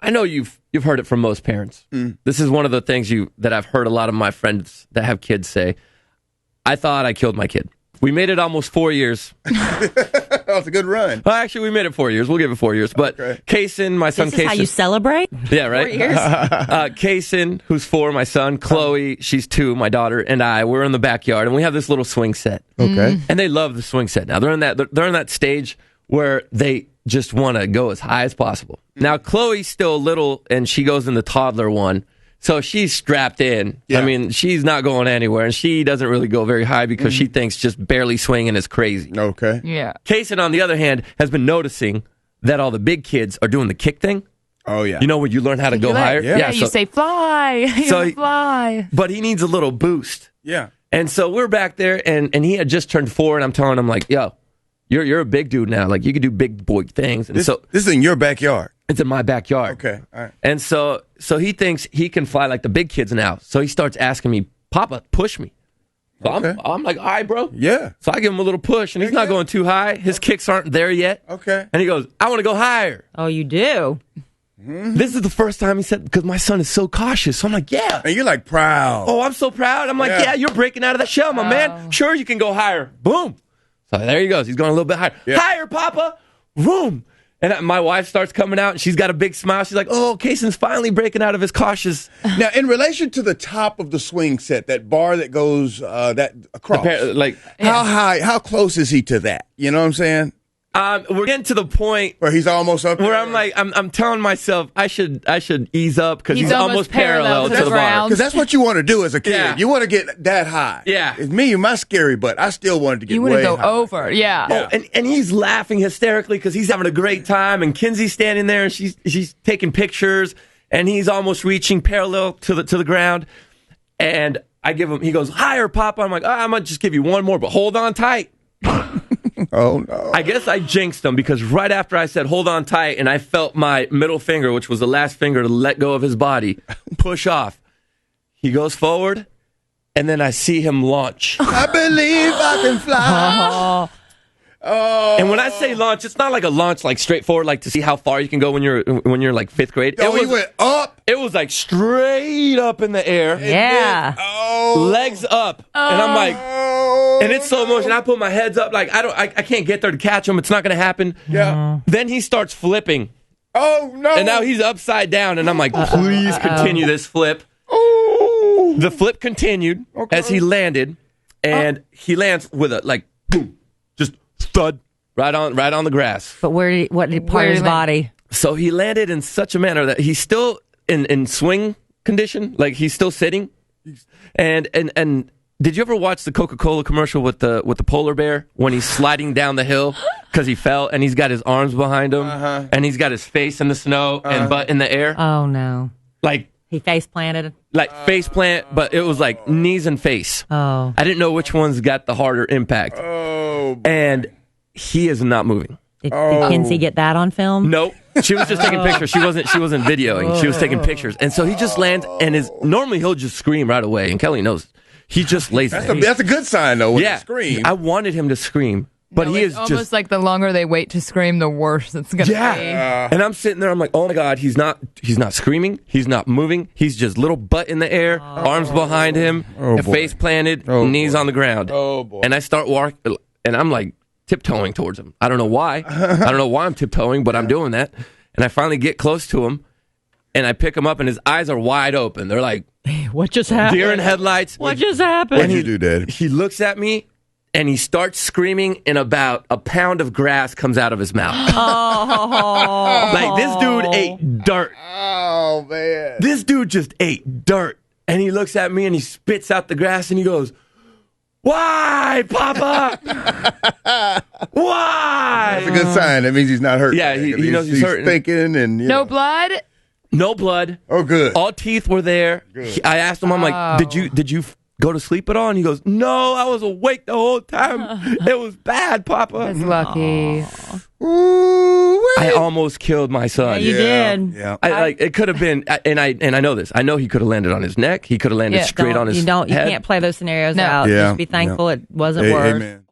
I know you've heard it from most parents. This is one of the things that I've heard a lot of my friends that have kids say. I thought I killed my kid. We made it almost 4 years. That's a good run. Well, actually, we made it 4 years. We'll give it 4 years. But Kaysen, my son Kaysen. This is how you celebrate? Yeah, right? 4 years? Kaysen, who's 4, my son. Chloe, she's 2, my daughter, and we're in the backyard, and we have this little swing set. Okay. And they love the swing set. Now, they're in that stage where they just want to go as high as possible. Now, Chloe's still little, and she goes in the toddler one. So she's strapped in. Yeah. I mean, she's not going anywhere, and she doesn't really go very high because she thinks just barely swinging is crazy. Okay. Yeah. Kaysen, on the other hand, has been noticing that all the big kids are doing the kick thing. Oh, yeah. You know when you learn how to go higher? Yeah, you say fly. Fly. But he needs a little boost. Yeah. And so we're back there, and he had just turned 4, and I'm telling him, like, yo, you're a big dude now. Like, you can do big boy things. And this is in your backyard. It's in my backyard. Okay, all right. And so he thinks he can fly like the big kids now. So he starts asking me, Papa, push me. So I'm like, all right, bro. Yeah. So I give him a little push, and he's not going too high. His kicks aren't there yet. Okay. And he goes, I want to go higher. Oh, you do? This is the first time he said, because my son is so cautious. So I'm like, yeah. And you're like proud. Oh, I'm so proud. I'm like, yeah, you're breaking out of that shell, my man. Sure, you can go higher. Boom. So there he goes. He's going a little bit higher. Yeah. Higher, Papa. Boom. And my wife starts coming out, and she's got a big smile. She's like, oh, Kaysen's finally breaking out of his cautious. Now, in relation to the top of the swing set, that bar that goes that across, how high, how close is he to that? You know what I'm saying? We're getting to the point where he's almost up where there. I'm like, I'm telling myself I should ease up because he's almost parallel to the bar. Because that's what you want to do as a kid. Yeah. You want to get that high. Yeah. It's me and my scary butt. I still wanted to get way high. You want to go over. Yeah. Oh, and he's laughing hysterically because he's having a great time, and Kinsey's standing there, and she's taking pictures, and he's almost reaching parallel to the ground. And I give him, he goes, higher, Papa. I'm like, I might just give you one more, but hold on tight. Oh, no. I guess I jinxed him because right after I said, hold on tight, and I felt my middle finger, which was the last finger to let go of his body, push off. He goes forward, and then I see him launch. I believe I can fly. Oh. And when I say launch, it's not like a launch like straightforward, like to see how far you can go when you're like 5th grade. He went up. It was like straight up in the air. Yeah. Legs up. And I'm like, and it's slow motion. I put my heads up like I can't get there to catch him. It's not going to happen. Yeah. Then he starts flipping. Oh, no. And now he's upside down, and I'm like, please continue this flip. Oh. The flip continued as he landed, and he lands with a like boom, just thud right on the grass. But what part of his body? So he landed in such a manner that he's still in swing condition, like he's still sitting. And did you ever watch the Coca-Cola commercial with the polar bear when he's sliding down the hill because he fell and he's got his arms behind him and he's got his face in the snow and butt in the air? Oh no! Like he face planted. Like face plant, but it was like knees and face. Oh, I didn't know which ones got the harder impact. Oh, boy. And he is not moving. Did Kinsey get that on film? Nope. She was just taking pictures. She wasn't videoing. She was taking pictures. And so he just lands and normally he'll just scream right away. And Kelly knows. He just lays there. That's a good sign though when you scream. I wanted him to scream. But he is almost just like the longer they wait to scream, the worse it's going to be. And I'm sitting there, I'm like, oh my God, he's not screaming, he's not moving, he's just little butt in the air, arms behind him, face planted, knees on the ground. Oh boy. And I start walking, and I'm like tiptoeing towards him. I don't know why. I don't know why I'm tiptoeing, but I'm doing that. And I finally get close to him, and I pick him up, and his eyes are wide open. They're like, what just happened? Deer in headlights. What just happened? What did you do, Dad? He looks at me, and he starts screaming, and about a pound of grass comes out of his mouth. Oh. Like, this dude ate dirt. Oh, man. This dude just ate dirt. And he looks at me, and he spits out the grass, and he goes, why, Papa? Why? That's a good sign. That means he's not hurt. Yeah, he knows he's hurting. Thinking and No blood? No blood. Oh, good. All teeth were there. I asked him, I'm like, did you go to sleep at all? And he goes, no, I was awake the whole time. It was bad, Papa. That's lucky. I almost killed my son. Yeah, you did. Yeah. It could have been, and I know this. I know he could have landed on his neck. He could have landed straight on his head. You can't play those scenarios No. out. Yeah. Just be thankful it wasn't worse. Amen.